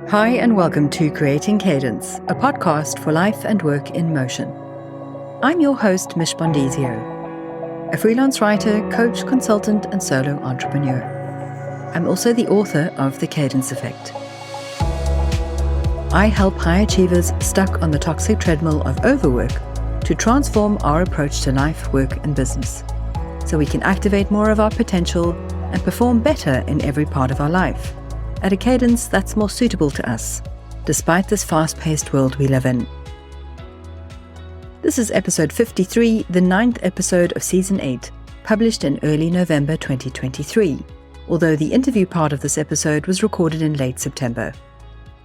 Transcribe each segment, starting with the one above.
Hi and welcome to Creating Cadence, a podcast for life and work in motion. I'm your host, Mich Bondesio, a freelance writer, coach, consultant, and solo entrepreneur. I'm also the author of The Cadence Effect. I help high achievers stuck on the toxic treadmill of overwork to transform our approach to life, work, and business, so we can activate more of our potential and perform better in every part of our life, at a cadence that's more suitable to us, despite this fast-paced world we live in. This is episode 53, the 9th episode of season 8, published in early November 2023, although the interview part of this episode was recorded in late September.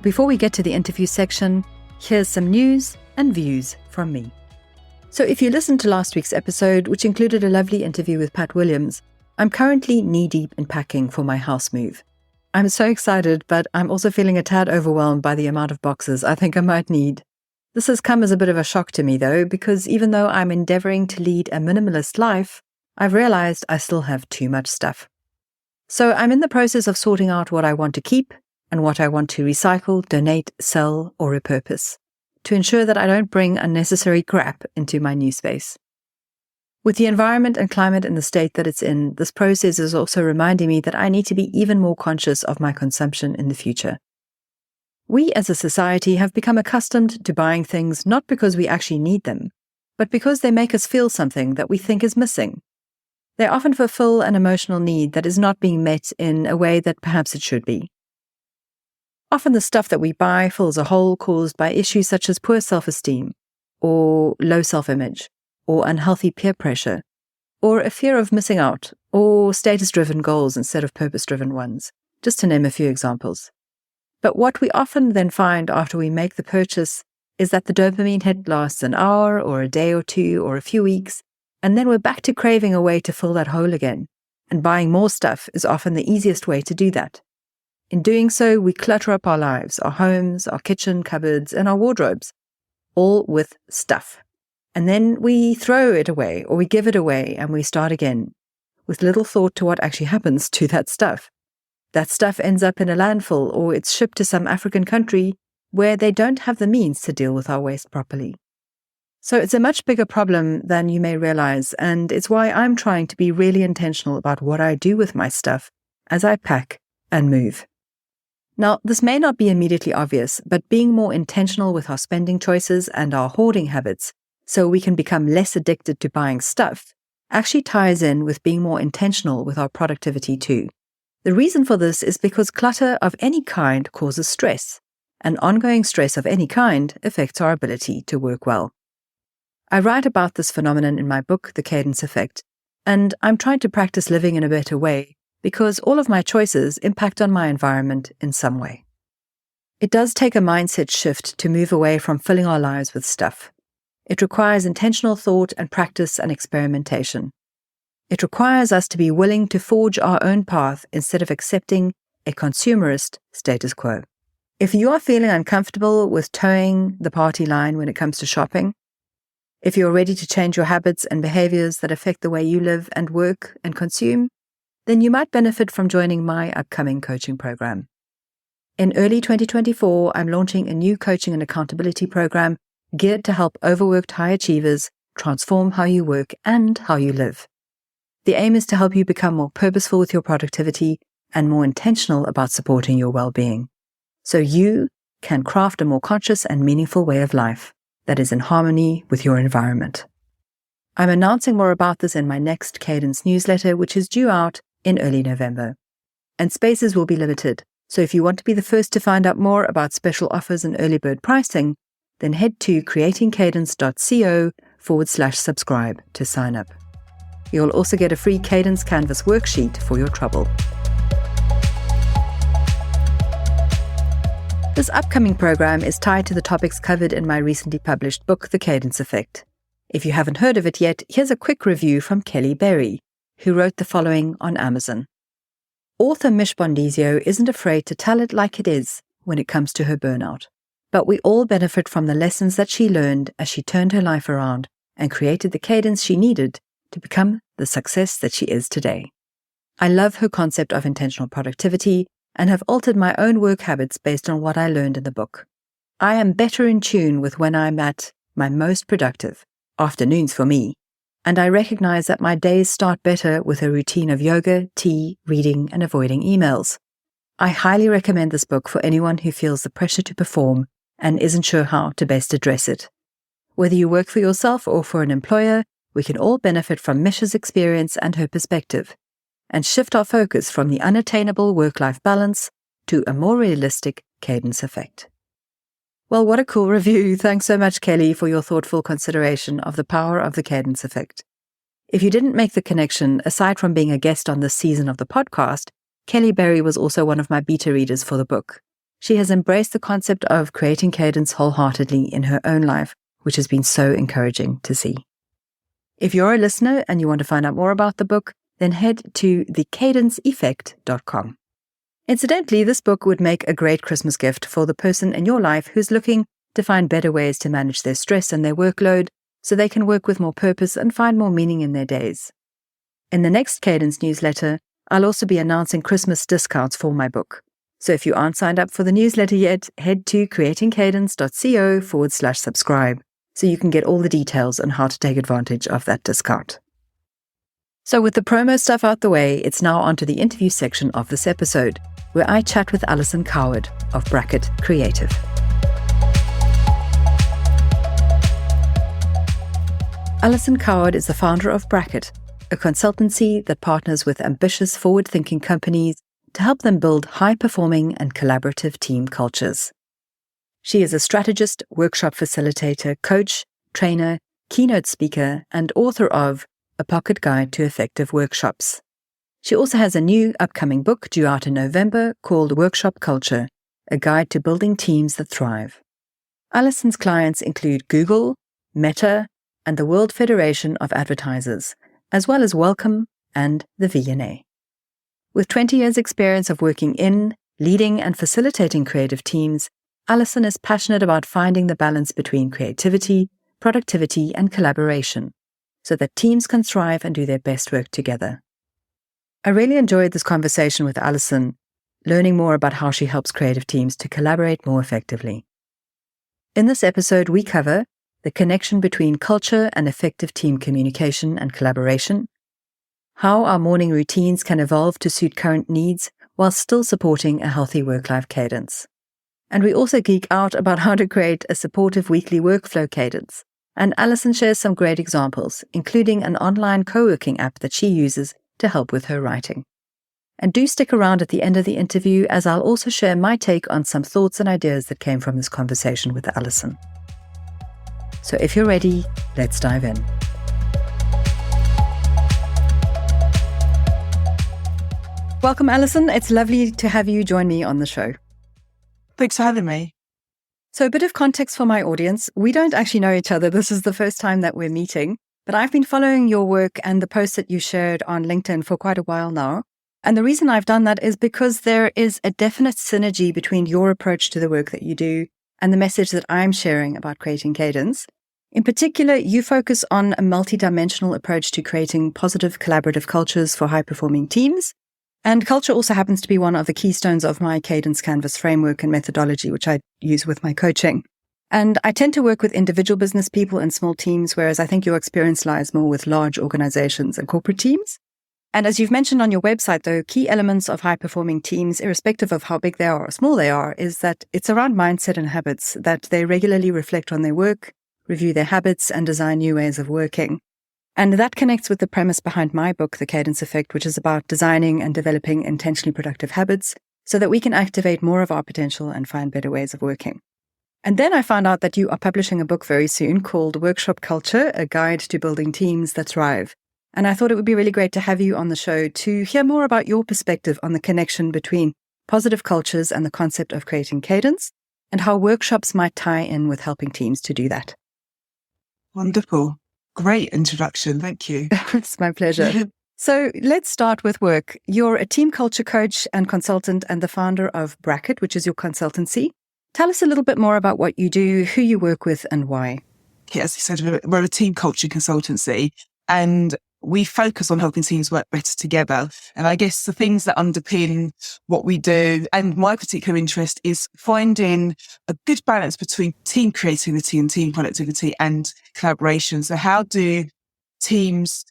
Before we get to the interview section, here's some news and views from me. So if you listened to last week's episode, which included a lovely interview with Pat Williams, I'm currently knee-deep in packing for my house move. I'm so excited, but I'm also feeling a tad overwhelmed by the amount of boxes I think I might need. This has come as a bit of a shock to me though, because even though I'm endeavoring to lead a minimalist life, I've realized I still have too much stuff. So I'm in the process of sorting out what I want to keep and what I want to recycle, donate, sell, or repurpose, to ensure that I don't bring unnecessary crap into my new space. With the environment and climate in the state that it's in, this process is also reminding me that I need to be even more conscious of my consumption in the future. We as a society have become accustomed to buying things not because we actually need them, but because they make us feel something that we think is missing. They often fulfill an emotional need that is not being met in a way that perhaps it should be. Often the stuff that we buy fills a hole caused by issues such as poor self-esteem, or low self-image, or unhealthy peer pressure, or a fear of missing out, or status-driven goals instead of purpose-driven ones, just to name a few examples. But what we often then find after we make the purchase is that the dopamine hit lasts an hour, or a day or two, or a few weeks, and then we're back to craving a way to fill that hole again, and buying more stuff is often the easiest way to do that. In doing so, we clutter up our lives, our homes, our kitchen cupboards, and our wardrobes, all with stuff. And then we throw it away, or we give it away, and we start again, with little thought to what actually happens to that stuff. That stuff ends up in a landfill, or it's shipped to some African country where they don't have the means to deal with our waste properly. So it's a much bigger problem than you may realize, and it's why I'm trying to be really intentional about what I do with my stuff as I pack and move. Now, this may not be immediately obvious, but being more intentional with our spending choices and our hoarding habits so we can become less addicted to buying stuff actually ties in with being more intentional with our productivity too. The reason for this is because clutter of any kind causes stress, and ongoing stress of any kind affects our ability to work well. I write about this phenomenon in my book, The Cadence Effect, and I'm trying to practice living in a better way because all of my choices impact on my environment in some way. It does take a mindset shift to move away from filling our lives with stuff. It requires intentional thought and practice and experimentation. It requires us to be willing to forge our own path instead of accepting a consumerist status quo. If you are feeling uncomfortable with towing the party line when it comes to shopping, if you're ready to change your habits and behaviors that affect the way you live and work and consume, then you might benefit from joining my upcoming coaching program. In early 2024, I'm launching a new coaching and accountability program geared to help overworked high achievers transform how you work and how you live. The aim is to help you become more purposeful with your productivity and more intentional about supporting your well-being, so you can craft a more conscious and meaningful way of life that is in harmony with your environment. I'm announcing more about this in my next Cadence newsletter, which is due out in early November. And spaces will be limited, so if you want to be the first to find out more about special offers and early bird pricing, then head to creatingcadence.co/subscribe to sign up. You'll also get a free Cadence Canvas worksheet for your trouble. This upcoming program is tied to the topics covered in my recently published book, The Cadence Effect. If you haven't heard of it yet, here's a quick review from Kelly Berry, who wrote the following on Amazon. Author Mich Bondesio isn't afraid to tell it like it is when it comes to her burnout. But we all benefit from the lessons that she learned as she turned her life around and created the cadence she needed to become the success that she is today. I love her concept of intentional productivity and have altered my own work habits based on what I learned in the book. I am better in tune with when I'm at my most productive, afternoons for me, and I recognize that my days start better with a routine of yoga, tea, reading, and avoiding emails. I highly recommend this book for anyone who feels the pressure to perform and isn't sure how to best address it. Whether you work for yourself or for an employer, we can all benefit from Mich's experience and her perspective, and shift our focus from the unattainable work-life balance to a more realistic cadence effect. Well, what a cool review. Thanks so much, Kelly, for your thoughtful consideration of the power of the cadence effect. If you didn't make the connection, aside from being a guest on this season of the podcast, Kelly Berry was also one of my beta readers for the book. She has embraced the concept of creating cadence wholeheartedly in her own life, which has been so encouraging to see. If you're a listener and you want to find out more about the book, then head to thecadenceeffect.com. Incidentally, this book would make a great Christmas gift for the person in your life who's looking to find better ways to manage their stress and their workload so they can work with more purpose and find more meaning in their days. In the next Cadence newsletter, I'll also be announcing Christmas discounts for my book. So if you aren't signed up for the newsletter yet, head to creatingcadence.co/subscribe so you can get all the details on how to take advantage of that discount. So with the promo stuff out the way, it's now onto the interview section of this episode, where I chat with Alison Coward of Bracket Creative. Alison Coward is the founder of Bracket, a consultancy that partners with ambitious, forward-thinking companies to help them build high-performing and collaborative team cultures. She is a strategist, workshop facilitator, coach, trainer, keynote speaker, and author of A Pocket Guide to Effective Workshops. She also has a new upcoming book due out in November called Workshop Culture, a guide to building teams that thrive. Alison's clients include Google, Meta, and the World Federation of Advertisers, as well as Welcome and the V&A. With 20 years' experience of working in, leading, and facilitating creative teams, Alison is passionate about finding the balance between creativity, productivity, and collaboration, so that teams can thrive and do their best work together. I really enjoyed this conversation with Alison, learning more about how she helps creative teams to collaborate more effectively. In this episode, we cover the connection between culture and effective team communication and collaboration, how our morning routines can evolve to suit current needs while still supporting a healthy work-life cadence. And we also geek out about how to create a supportive weekly workflow cadence. And Alison shares some great examples, including an online co-working app that she uses to help with her writing. And do stick around at the end of the interview, as I'll also share my take on some thoughts and ideas that came from this conversation with Alison. So if you're ready, let's dive in. Welcome, Alison. It's lovely to have you join me on the show. Thanks for having me. So a bit of context for my audience. We don't actually know each other. This is the first time that we're meeting, but I've been following your work and the posts that you shared on LinkedIn for quite a while now. And the reason I've done that is because there is a definite synergy between your approach to the work that you do and the message that I'm sharing about creating cadence. In particular, you focus on a multidimensional approach to creating positive collaborative cultures for high-performing teams. And culture also happens to be one of the keystones of my Cadence Canvas framework and methodology, which I use with my coaching. And I tend to work with individual business people and small teams, whereas I think your experience lies more with large organizations and corporate teams. And as you've mentioned on your website, though, key elements of high-performing teams, irrespective of how big they are or small they are, is that it's around mindset and habits, that they regularly reflect on their work, review their habits, and design new ways of working. And that connects with the premise behind my book, The Cadence Effect, which is about designing and developing intentionally productive habits so that we can activate more of our potential and find better ways of working. And then I found out that you are publishing a book very soon called Workshop Culture, a guide to building teams that thrive. And I thought it would be really great to have you on the show to hear more about your perspective on the connection between positive cultures and the concept of creating cadence, and how workshops might tie in with helping teams to do that. Wonderful. Great introduction. Thank you. It's my pleasure. So let's start with work. You're a team culture coach and consultant and the founder of Bracket, which is your consultancy. Tell us a little bit more about what you do, who you work with, and why. Yeah, as you said, we're a team culture consultancy, and we focus on helping teams work better together. And I guess the things that underpin what we do and my particular interest is finding a good balance between team creativity and team productivity and collaboration. So how do teams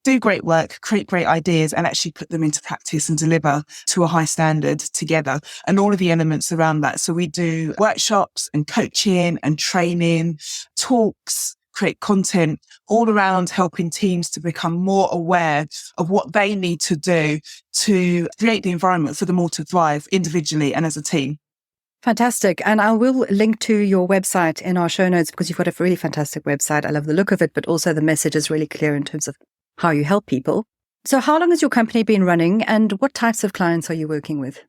do great work, create great ideas, and actually put them into practice and deliver to a high standard together, and all of the elements around that. So we do workshops and coaching and training, talks, create content all around helping teams to become more aware of what they need to do to create the environment for them all to thrive individually and as a team. Fantastic. And I will link to your website in our show notes because you've got a really fantastic website. I love the look of it, but also the message is really clear in terms of how you help people. So how long has your company been running and what types of clients are you working with?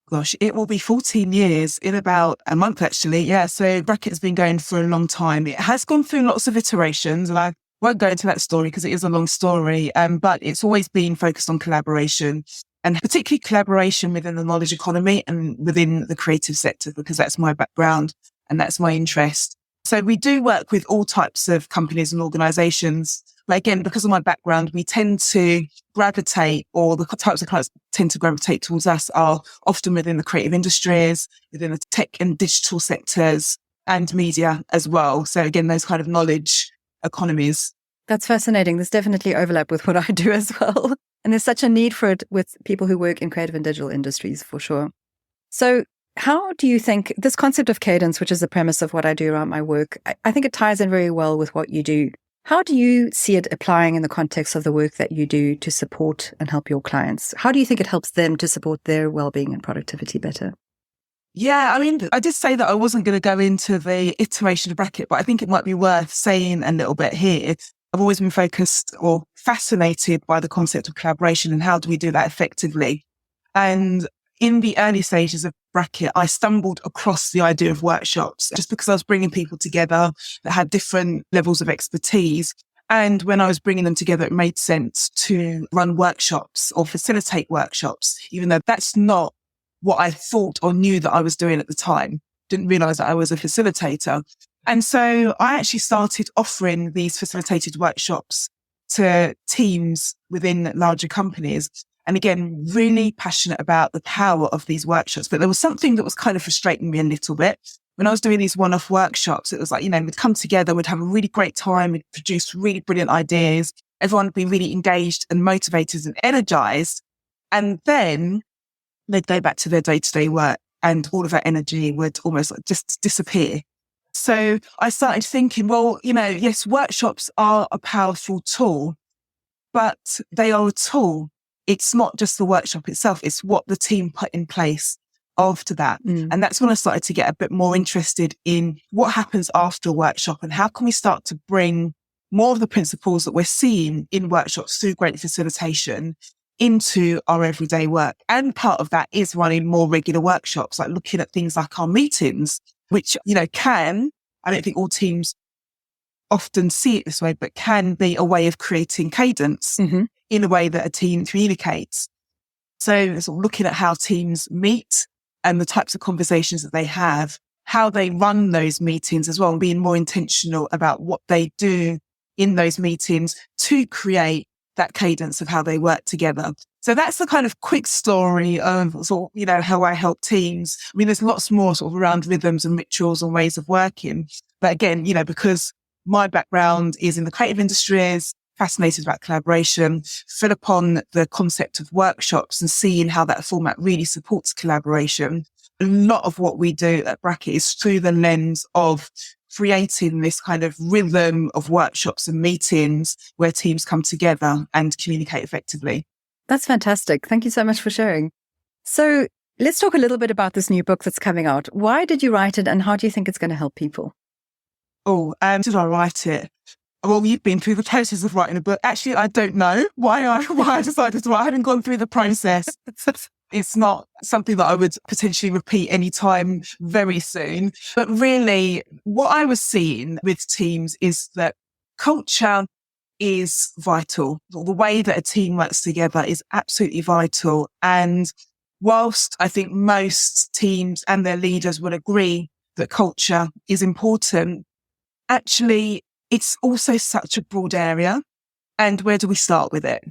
Gosh, it will be 14 years in about a month, actually. Yeah, so Bracket has been going for a long time. It has gone through lots of iterations, and I won't go into that story because it is a long story, but it's always been focused on collaboration, and particularly collaboration within the knowledge economy and within the creative sector, because that's my background and that's my interest. So we do work with all types of companies and organizations. But again, because of my background, we tend to gravitate, or the types of clients tend to gravitate towards us are often within the creative industries, within the tech and digital sectors, and media as well. So again, those kind of knowledge economies. That's fascinating. There's definitely overlap with what I do as well. And there's such a need for it with people who work in creative and digital industries, for sure. So how do you think this concept of cadence, which is the premise of what I do around my work, I think it ties in very well with what you do. How do you see it applying in the context of the work that you do to support and help your clients? How do you think it helps them to support their well-being and productivity better? Yeah, I mean, I did say that I wasn't going to go into the iteration of Bracket, but I think it might be worth saying a little bit here. I've always been focused or fascinated by the concept of collaboration and how do we do that effectively. And in the early stages of Bracket, I stumbled across the idea of workshops just because I was bringing people together that had different levels of expertise. And when I was bringing them together, it made sense to run workshops or facilitate workshops, even though that's not what I thought or knew that I was doing at the time. Didn't realize that I was a facilitator. And so I actually started offering these facilitated workshops to teams within larger companies. And again, really passionate about the power of these workshops. But there was something that was kind of frustrating me a little bit. When I was doing these one-off workshops, it was like, we'd come together, we'd have a really great time, we'd produce really brilliant ideas. Everyone would be really engaged and motivated and energized. And then they'd go back to their day-to-day work and all of that energy would almost just disappear. So I started thinking, well, yes, workshops are a powerful tool, but they are a tool. It's not just the workshop itself, it's what the team put in place after that. And that's when I started to get a bit more interested in what happens after a workshop and how can we start to bring more of the principles that we're seeing in workshops through great facilitation into our everyday work. And part of that is running more regular workshops, like looking at things like our meetings, which, I don't think all teams often see it this way, but can be a way of creating cadence in a way that a team communicates. So sort of looking at how teams meet and the types of conversations that they have, how they run those meetings as well, and being more intentional about what they do in those meetings to create that cadence of how they work together. So that's the kind of quick story of sort of, how I help teams. I mean, there's lots more sort of around rhythms and rituals and ways of working. But again, because my background is in the creative industries, fascinated about collaboration, fell upon the concept of workshops and seeing how that format really supports collaboration. A lot of what we do at Bracket is through the lens of creating this kind of rhythm of workshops and meetings where teams come together and communicate effectively. That's fantastic. Thank you so much for sharing. So let's talk a little bit about this new book that's coming out. Why did you write it and how do you think it's going to help people? Did I write it? Well, you've been through the process of writing a book. Actually, I don't know why I decided to write. I haven't gone through the process. It's not something that I would potentially repeat anytime very soon. But really, what I was seeing with teams is that culture is vital. The way that a team works together is absolutely vital. And whilst I think most teams and their leaders would agree that culture is important, actually, it's also such a broad area. And where do we start with it?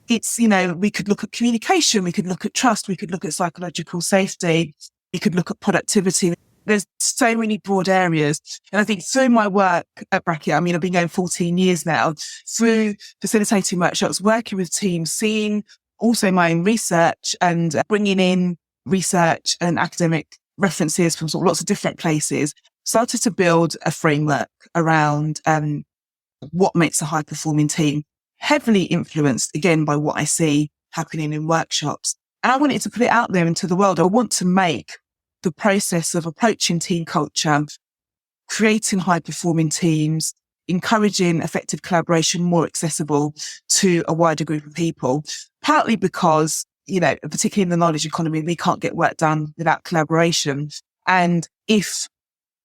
It's, we could look at communication, we could look at trust, we could look at psychological safety, we could look at productivity. There's so many broad areas. And I think through my work at Bracket, I've been going 14 years now, through facilitating workshops, working with teams, seeing also my own research and bringing in research and academic references from sort of lots of different places, started to build a framework around what makes a high-performing team, heavily influenced, again, by what I see happening in workshops. And I wanted to put it out there into the world. I want to make the process of approaching team culture, creating high-performing teams, encouraging effective collaboration more accessible to a wider group of people, partly because, particularly in the knowledge economy, we can't get work done without collaboration. And if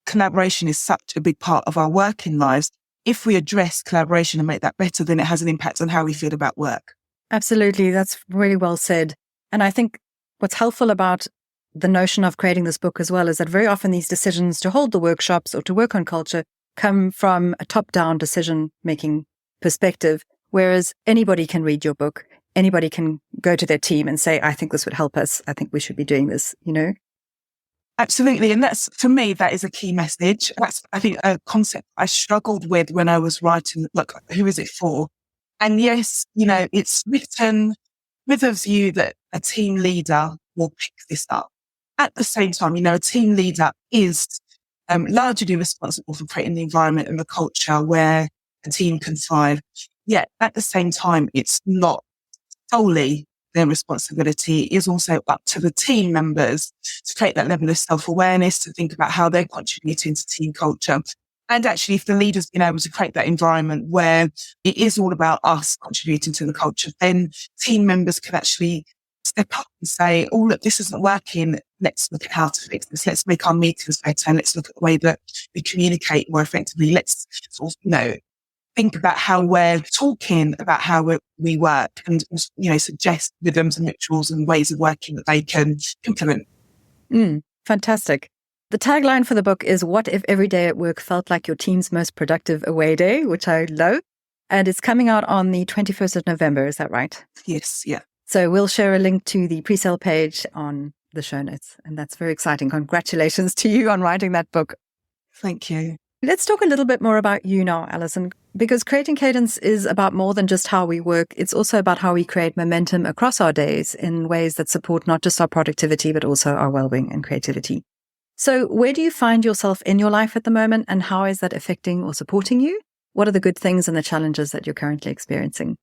collaboration is such a big part of our working lives, if we address collaboration and make that better, then it has an impact on how we feel about work. Absolutely. That's really well said. And I think what's helpful about the notion of creating this book as well is that very often these decisions to hold the workshops or to work on culture come from a top-down decision-making perspective, whereas anybody can read your book. Anybody can go to their team and say, I think this would help us. I think we should be doing this, Absolutely. And that's, for me, that is a key message. That's, I think, a concept I struggled with when I was writing, who is it for? And yes, it's written with a view that a team leader will pick this up. At the same time, a team leader is largely responsible for creating the environment and the culture where a team can thrive. Yet, at the same time, it's not solely their responsibility. It is also up to the team members to create that level of self-awareness, to think about how they're contributing to team culture. And actually, if the leader's been able to create that environment where it is all about us contributing to the culture, then team members can actually step up and say, oh, look, this isn't working. Let's look at how to fix this. Let's make our meetings better. And let's look at the way that we communicate more effectively. Let's sort of, think about how we're talking about how we work and, suggest rhythms and rituals and ways of working that they can implement. Fantastic. The tagline for the book is, what if every day at work felt like your team's most productive away day, which I love. And it's coming out on the 21st of November. Is that right? Yes. Yeah. So we'll share a link to the pre-sale page on the show notes. And that's very exciting. Congratulations to you on writing that book. Thank you. Let's talk a little bit more about you now, Alison, because creating Cadence is about more than just how we work. It's also about how we create momentum across our days in ways that support not just our productivity, but also our well-being and creativity. So where do you find yourself in your life at the moment, and how is that affecting or supporting you? What are the good things and the challenges that you're currently experiencing?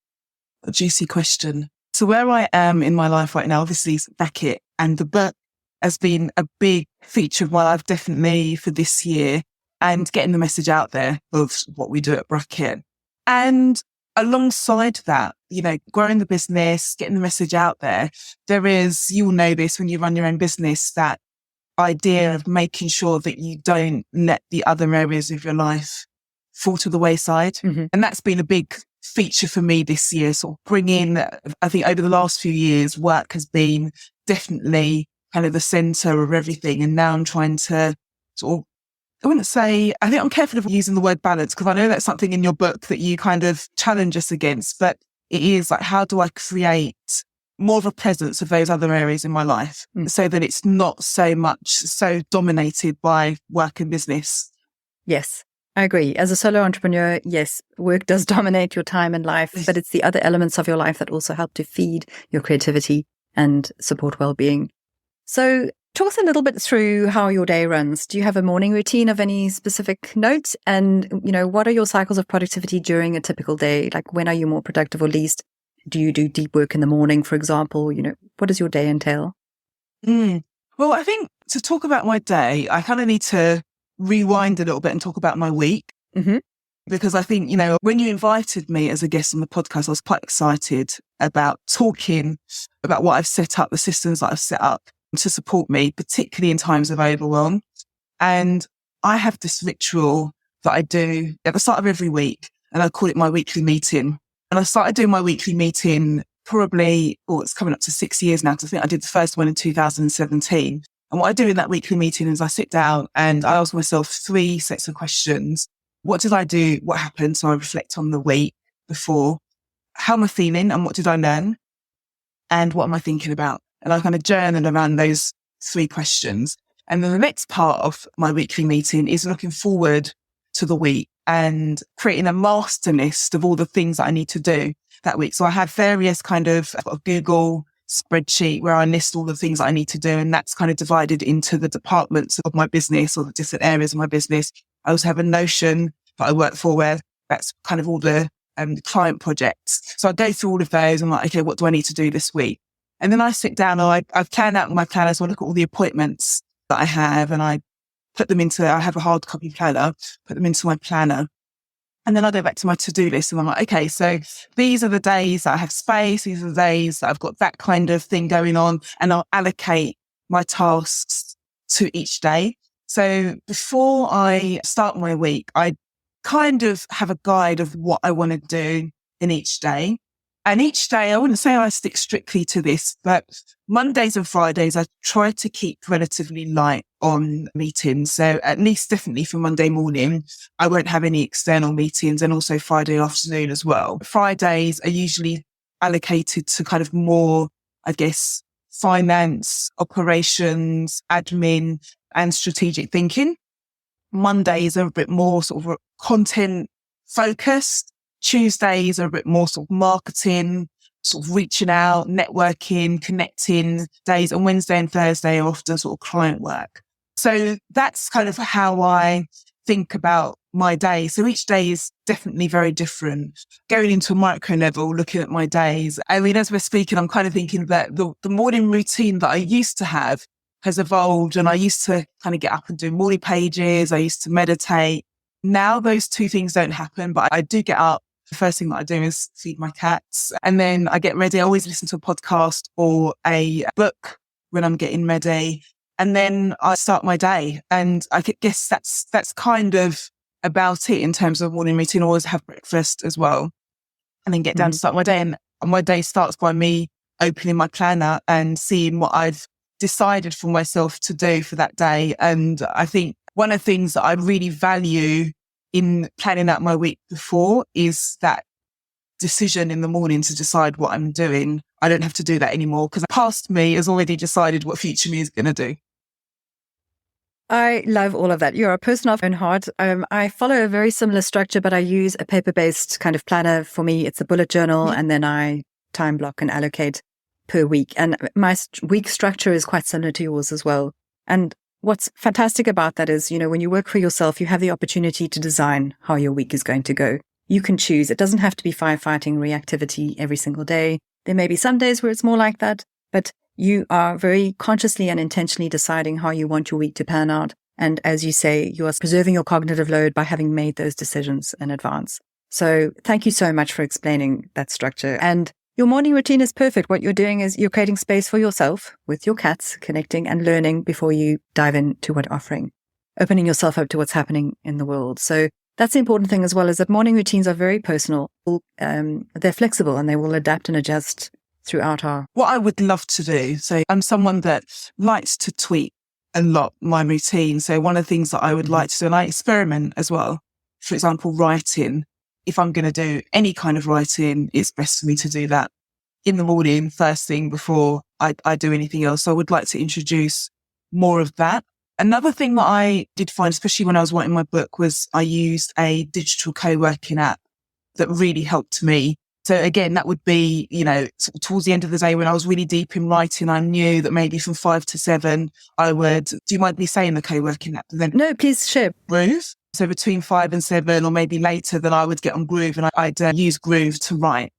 A juicy question. So where I am in my life right now, obviously, is Bracket, and the book has been a big feature of my life, definitely for this year, and getting the message out there of what we do at Bracket. And alongside that, growing the business, getting the message out there, there is, you'll know this when you run your own business, that idea of making sure that you don't let the other areas of your life fall to the wayside. Mm-hmm. And that's been a big feature for me this year, sort of bringing, I think over the last few years, work has been definitely kind of the center of everything. And now I'm trying to sort of, I think I'm careful of using the word balance, because I know that's something in your book that you kind of challenge us against, but it is like, how do I create more of a presence of those other areas in my life so that it's not so dominated by work and business? Yes, I agree. As a solo entrepreneur, yes, work does dominate your time and life, but it's the other elements of your life that also help to feed your creativity and support well-being. So talk us a little bit through how your day runs. Do you have a morning routine of any specific note? And, what are your cycles of productivity during a typical day? Like, when are you more productive or least? Do you do deep work in the morning, for example? What does your day entail? Well, I think to talk about my day, I kind of need to rewind a little bit and talk about my week. Mm-hmm. Because I think, when you invited me as a guest on the podcast, I was quite excited about talking about what I've set up, the systems that I've set up to support me, particularly in times of overwhelm. And I have this ritual that I do at the start of every week, and I call it my weekly meeting. And I started doing my weekly meeting it's coming up to 6 years now, because I think I did the first one in 2017. And what I do in that weekly meeting is I sit down and I ask myself 3 sets of questions. What did I do? What happened? So I reflect on the week before. how am I feeling and what did I learn? And what am I thinking about? And I kind of journal around those 3 questions. And then the next part of my weekly meeting is looking forward to the week and creating a master list of all the things that I need to do that week. So I have various kind of a Google spreadsheet where I list all the things that I need to do. And that's kind of divided into the departments of my business or the different areas of my business. I also have a Notion that I work for where that's kind of all the client projects. So I go through all of those. I'm like, okay, what do I need to do this week? And then I sit down and I've planned out my planner. So I look at all the appointments that I have and I have a hard copy planner, put them into my planner. And then I go back to my to-do list and I'm like, okay, so these are the days that I have space. These are the days that I've got that kind of thing going on. And I'll allocate my tasks to each day. So before I start my week, I kind of have a guide of what I want to do in each day. And each day, I wouldn't say I stick strictly to this, but Mondays and Fridays, I try to keep relatively light on meetings. So at least definitely for Monday morning, I won't have any external meetings and also Friday afternoon as well. Fridays are usually allocated to kind of more, I guess, finance, operations, admin and strategic thinking. Mondays are a bit more sort of content focused. Tuesdays are a bit more sort of marketing, sort of reaching out, networking, connecting days. And Wednesday and Thursday are often sort of client work. So that's kind of how I think about my day. So each day is definitely very different. Going into a micro level, looking at my days. I mean, as we're speaking, I'm kind of thinking that the morning routine that I used to have has evolved. And I used to kind of get up and do morning pages. I used to meditate. Now those 2 things don't happen, but I do get up. The first thing that I do is feed my cats and then I get ready. I always listen to a podcast or a book when I'm getting ready. And then I start my day. And I guess that's kind of about it in terms of morning routine. I always have breakfast as well and then get down to start my day. And my day starts by me opening my planner and seeing what I've decided for myself to do for that day. And I think one of the things that I really value in planning out my week before is that decision in the morning to decide what I'm doing. I don't have to do that anymore because past me has already decided what future me is going to do. I love all of that. You're a person of your own heart. I follow a very similar structure, but I use a paper-based kind of planner. For me, it's a bullet journal, and then I time block and allocate per week. And my week structure is quite similar to yours as well. And what's fantastic about that is, when you work for yourself, you have the opportunity to design how your week is going to go. You can choose. It doesn't have to be firefighting reactivity every single day. There may be some days where it's more like that, but you are very consciously and intentionally deciding how you want your week to pan out. And as you say, you are preserving your cognitive load by having made those decisions in advance. So thank you so much for explaining that structure. And your morning routine is perfect. What you're doing is you're creating space for yourself with your cats, connecting and learning before you dive into what offering, opening yourself up to what's happening in the world. So that's the important thing as well, is that morning routines are very personal. They're flexible and they will adapt and adjust throughout our... What I would love to do, so I'm someone that likes to tweak a lot my routine. So one of the things that I would like to do, and I experiment as well, for example, writing. If I'm going to do any kind of writing, it's best for me to do that in the morning, first thing before I do anything else. So I would like to introduce more of that. Another thing that I did find, especially when I was writing my book, was I used a digital co-working app that really helped me. So again, that would be, towards the end of the day when I was really deep in writing, I knew that maybe from 5 to 7, I would, do you mind me saying the co-working app? Then No, please share. Groove. So between 5 and 7 or maybe later, then I would get on Groove and I'd use Groove to write.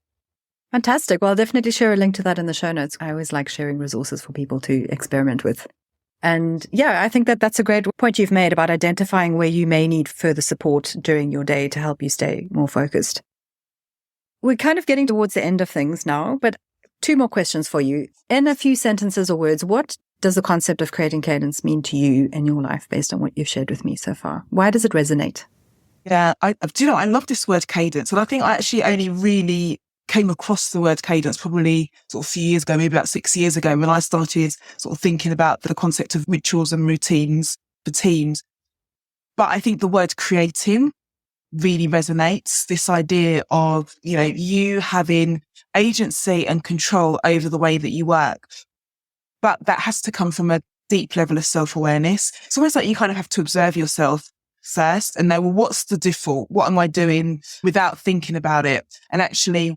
Fantastic. Well, I'll definitely share a link to that in the show notes. I always like sharing resources for people to experiment with. And yeah, I think that that's a great point you've made about identifying where you may need further support during your day to help you stay more focused. We're kind of getting towards the end of things now, but 2 more questions for you. In a few sentences or words, what does the concept of creating cadence mean to you in your life based on what you've shared with me so far? Why does it resonate? Yeah, I love this word cadence. And I think I actually only really came across the word cadence probably sort of a few years ago, maybe about 6 years ago, when I started sort of thinking about the concept of rituals and routines for teams. But I think the word creating really resonates. This idea of, you having agency and control over the way that you work. But that has to come from a deep level of self-awareness. It's almost like you kind of have to observe yourself first and know, well, what's the default? What am I doing without thinking about it? And actually,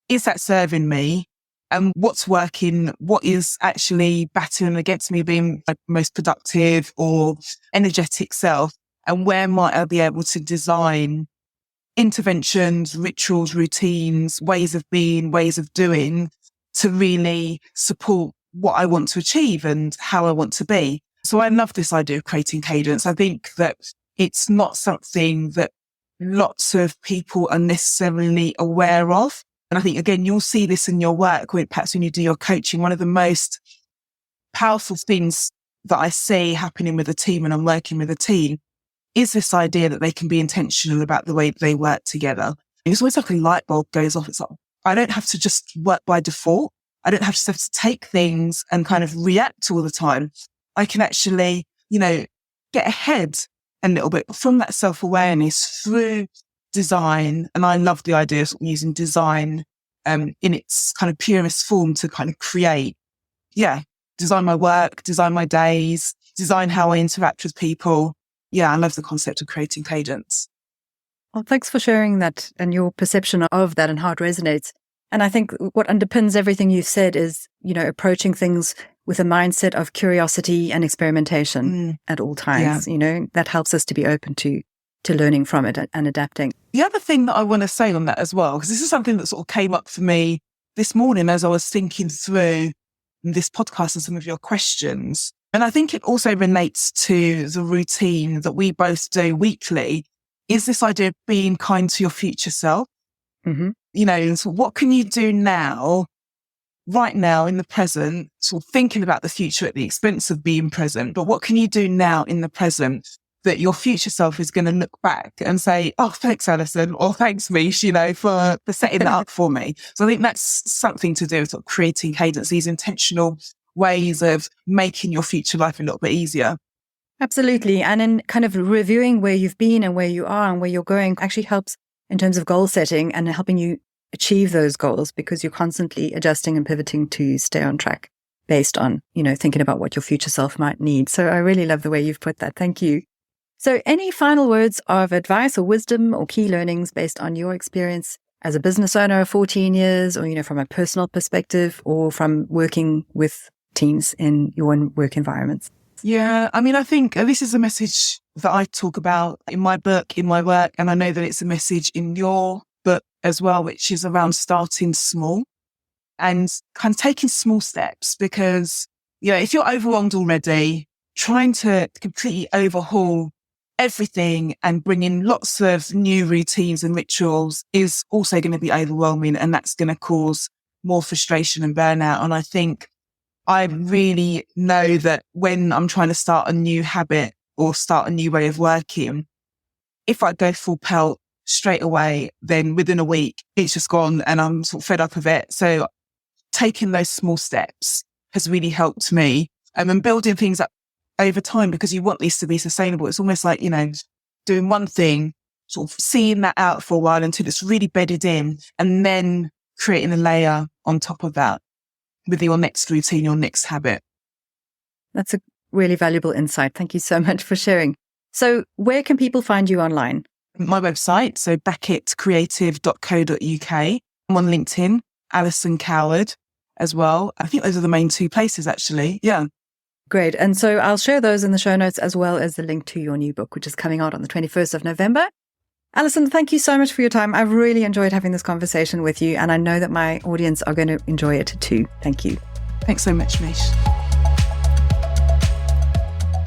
is that serving me? And what's working? What is actually battering against me being my most productive or energetic self? And where might I be able to design interventions, rituals, routines, ways of being, ways of doing to really support what I want to achieve and how I want to be? So I love this idea of creating cadence. I think that it's not something that lots of people are necessarily aware of. And I think, again, you'll see this in your work, perhaps when you do your coaching. One of the most powerful things that I see happening with a team when I'm working with a team is this idea that they can be intentional about the way they work together. It's always like a light bulb goes off. It's like, I don't have to just work by default. I don't have to take things and kind of react all the time. I can actually, get ahead a little bit from that self-awareness through design. And I love the idea of using design in its kind of purest form to kind of create, design my work, design my days, design how I interact with people. Yeah, I love the concept of creating cadence. Well, thanks for sharing that and your perception of that and how it resonates. And I think what underpins everything you've said is, approaching things with a mindset of curiosity and experimentation at all times. Yeah. That helps us to be open to learning from it and adapting. The other thing that I want to say on that as well, because this is something that sort of came up for me this morning as I was thinking through this podcast and some of your questions. And I think it also relates to the routine that we both do weekly, is this idea of being kind to your future self. Mm-hmm. So what can you do now, right now in the present, sort of thinking about the future at the expense of being present, but what can you do now in the present that your future self is going to look back and say, oh, thanks, Alison, or thanks, Mich, for setting that up for me. So I think that's something to do with sort of creating cadence, these intentional ways of making your future life a little bit easier. Absolutely. And in kind of reviewing where you've been and where you are and where you're going actually helps in terms of goal setting and helping you achieve those goals, because you're constantly adjusting and pivoting to stay on track based on, thinking about what your future self might need. So I really love the way you've put that. Thank you. So any final words of advice or wisdom or key learnings based on your experience as a business owner of 14 years or, from a personal perspective or from working with teams in your own work environments? Yeah, I think this is a message that I talk about in my book, in my work, and I know that it's a message in your book as well, which is around starting small and kind of taking small steps, because, if you're overwhelmed already, trying to completely overhaul everything and bring in lots of new routines and rituals is also going to be overwhelming, and that's going to cause more frustration and burnout. And I think I really know that when I'm trying to start a new habit or start a new way of working, if I go full pelt straight away, then within a week, it's just gone and I'm sort of fed up of it. So taking those small steps has really helped me, and building things up over time, because you want these to be sustainable. It's almost like, doing one thing, sort of seeing that out for a while until it's really bedded in, and then creating a layer on top of that with your next routine, your next habit. That's a really valuable insight. Thank you so much for sharing. So where can people find you online? My website, so bracketcreative.co.uk. I'm on LinkedIn, Alison Coward as well. I think those are the main two places, actually. Yeah. Great. And so I'll share those in the show notes, as well as the link to your new book, which is coming out on the 21st of November. Alison, thank you so much for your time. I've really enjoyed having this conversation with you, and I know that my audience are going to enjoy it too. Thank you. Thanks so much, Mich.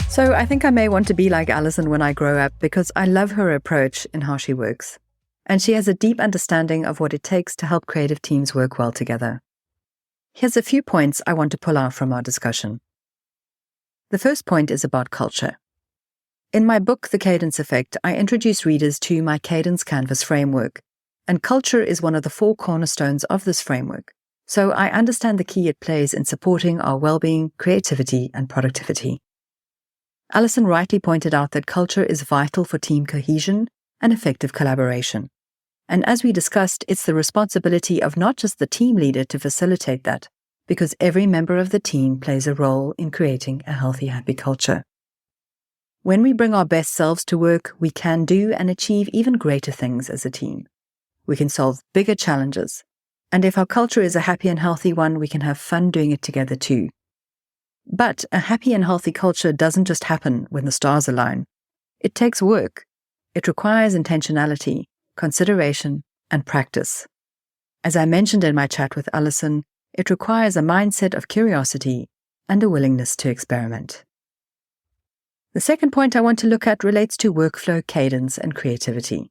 So I think I may want to be like Alison when I grow up, because I love her approach in how she works. And she has a deep understanding of what it takes to help creative teams work well together. Here's a few points I want to pull out from our discussion. The first point is about culture. In my book, The Cadence Effect, I introduce readers to my Cadence Canvas framework, and culture is one of the 4 cornerstones of this framework. So I understand the key it plays in supporting our well-being, creativity, and productivity. Alison rightly pointed out that culture is vital for team cohesion and effective collaboration. And as we discussed, it's the responsibility of not just the team leader to facilitate that, because every member of the team plays a role in creating a healthy, happy culture. When we bring our best selves to work, we can do and achieve even greater things as a team. We can solve bigger challenges. And if our culture is a happy and healthy one, we can have fun doing it together too. But a happy and healthy culture doesn't just happen when the stars align. It takes work. It requires intentionality, consideration, and practice. As I mentioned in my chat with Alison, it requires a mindset of curiosity and a willingness to experiment. The second point I want to look at relates to workflow, cadence, and creativity.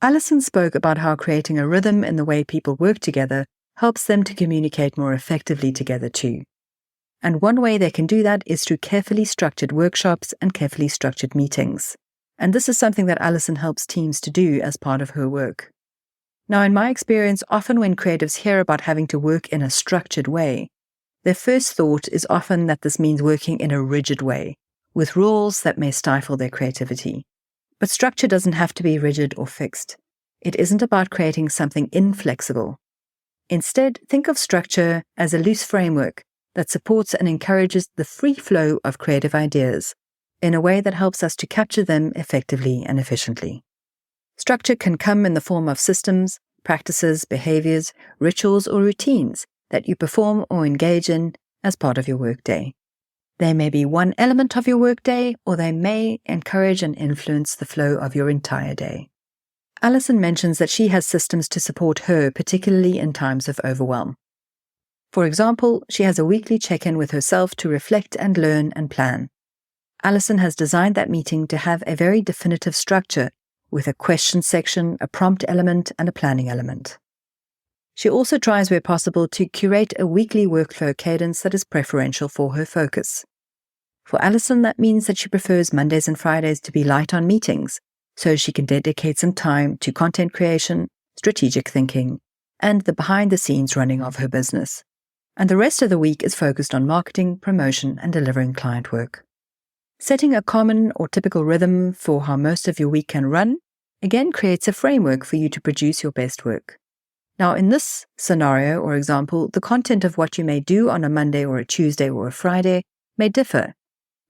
Alison spoke about how creating a rhythm in the way people work together helps them to communicate more effectively together too. And one way they can do that is through carefully structured workshops and carefully structured meetings. And this is something that Alison helps teams to do as part of her work. Now, in my experience, often when creatives hear about having to work in a structured way, their first thought is often that this means working in a rigid way, with rules that may stifle their creativity. But structure doesn't have to be rigid or fixed. It isn't about creating something inflexible. Instead, think of structure as a loose framework that supports and encourages the free flow of creative ideas in a way that helps us to capture them effectively and efficiently. Structure can come in the form of systems, practices, behaviours, rituals, or routines that you perform or engage in as part of your workday. They may be one element of your workday, or they may encourage and influence the flow of your entire day. Alison mentions that she has systems to support her, particularly in times of overwhelm. For example, she has a weekly check-in with herself to reflect and learn and plan. Alison has designed that meeting to have a very definitive structure with a question section, a prompt element, and a planning element. She also tries where possible to curate a weekly workflow cadence that is preferential for her focus. For Alison, that means that she prefers Mondays and Fridays to be light on meetings, so she can dedicate some time to content creation, strategic thinking, and the behind-the-scenes running of her business. And the rest of the week is focused on marketing, promotion, and delivering client work. Setting a common or typical rhythm for how most of your week can run, again creates a framework for you to produce your best work. Now, in this scenario or example, the content of what you may do on a Monday or a Tuesday or a Friday may differ,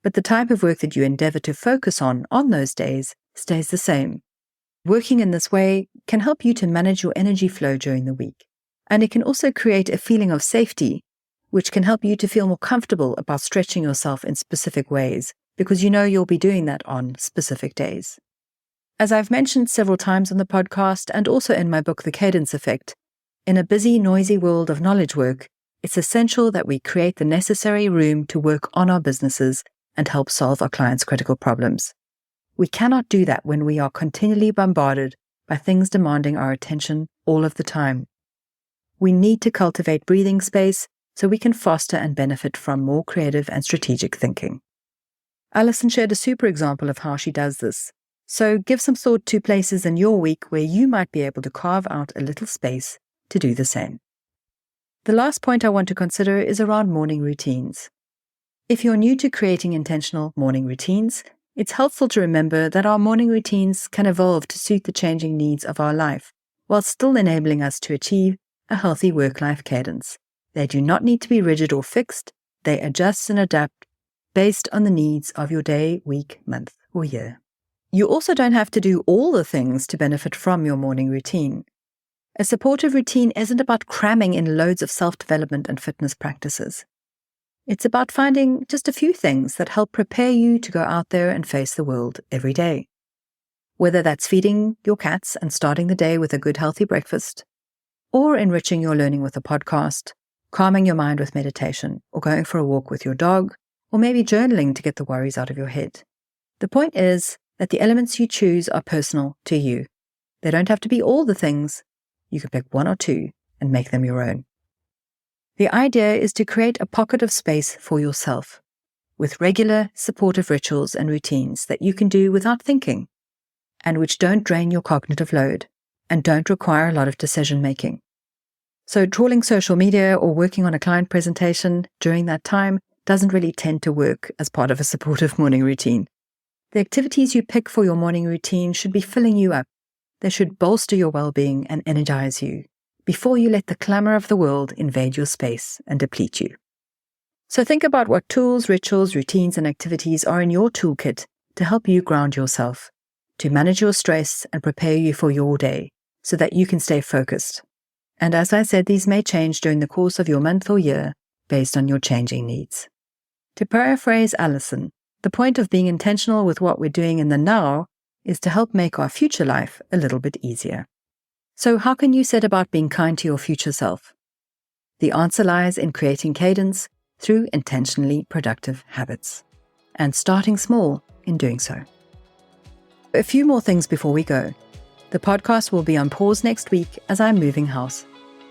but the type of work that you endeavor to focus on those days stays the same. Working in this way can help you to manage your energy flow during the week, and it can also create a feeling of safety, which can help you to feel more comfortable about stretching yourself in specific ways, because you know you'll be doing that on specific days. As I've mentioned several times on the podcast and also in my book, The Cadence Effect, in a busy, noisy world of knowledge work, it's essential that we create the necessary room to work on our businesses and help solve our clients' critical problems. We cannot do that when we are continually bombarded by things demanding our attention all of the time. We need to cultivate breathing space so we can foster and benefit from more creative and strategic thinking. Alison shared a super example of how she does this. So give some thought to places in your week where you might be able to carve out a little space to do the same. The last point I want to consider is around morning routines. If you're new to creating intentional morning routines, it's helpful to remember that our morning routines can evolve to suit the changing needs of our life, while still enabling us to achieve a healthy work-life cadence. They do not need to be rigid or fixed. They adjust and adapt based on the needs of your day, week, month, or year. You also don't have to do all the things to benefit from your morning routine. A supportive routine isn't about cramming in loads of self-development and fitness practices. It's about finding just a few things that help prepare you to go out there and face the world every day. Whether that's feeding your cats and starting the day with a good healthy breakfast, or enriching your learning with a podcast, calming your mind with meditation, or going for a walk with your dog, or maybe journaling to get the worries out of your head. The point is that the elements you choose are personal to you. They don't have to be all the things. You can pick one or two and make them your own. The idea is to create a pocket of space for yourself, with regular, supportive rituals and routines that you can do without thinking, and which don't drain your cognitive load and don't require a lot of decision-making. So trawling social media or working on a client presentation during that time doesn't really tend to work as part of a supportive morning routine. The activities you pick for your morning routine should be filling you up. They should bolster your well-being and energize you before you let the clamor of the world invade your space and deplete you. So think about what tools, rituals, routines, and activities are in your toolkit to help you ground yourself, to manage your stress and prepare you for your day so that you can stay focused. And as I said, these may change during the course of your month or year based on your changing needs. To paraphrase Alison, the point of being intentional with what we're doing in the now is to help make our future life a little bit easier. So how can you set about being kind to your future self? The answer lies in creating cadence through intentionally productive habits and starting small in doing so. A few more things before we go. The podcast will be on pause next week as I'm moving house.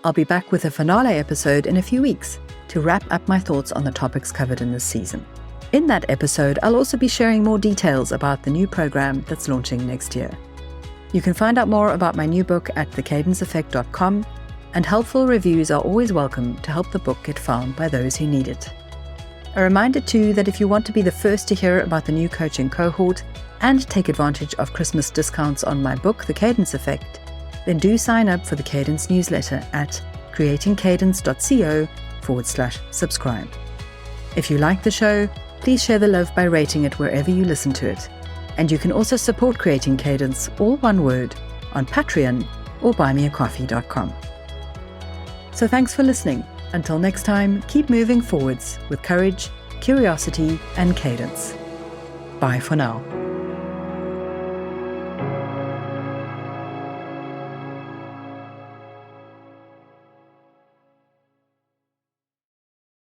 I'll be back with a finale episode in a few weeks to wrap up my thoughts on the topics covered in this season. In that episode, I'll also be sharing more details about the new program that's launching next year. You can find out more about my new book at thecadenceeffect.com, and helpful reviews are always welcome to help the book get found by those who need it. A reminder too that if you want to be the first to hear about the new coaching cohort and take advantage of Christmas discounts on my book, The Cadence Effect, then do sign up for the Cadence newsletter at creatingcadence.co/subscribe. If you like the show, please share the love by rating it wherever you listen to it. And you can also support Creating Cadence, all one word, on Patreon or buymeacoffee.com. So thanks for listening. Until next time, keep moving forwards with courage, curiosity, and cadence. Bye for now.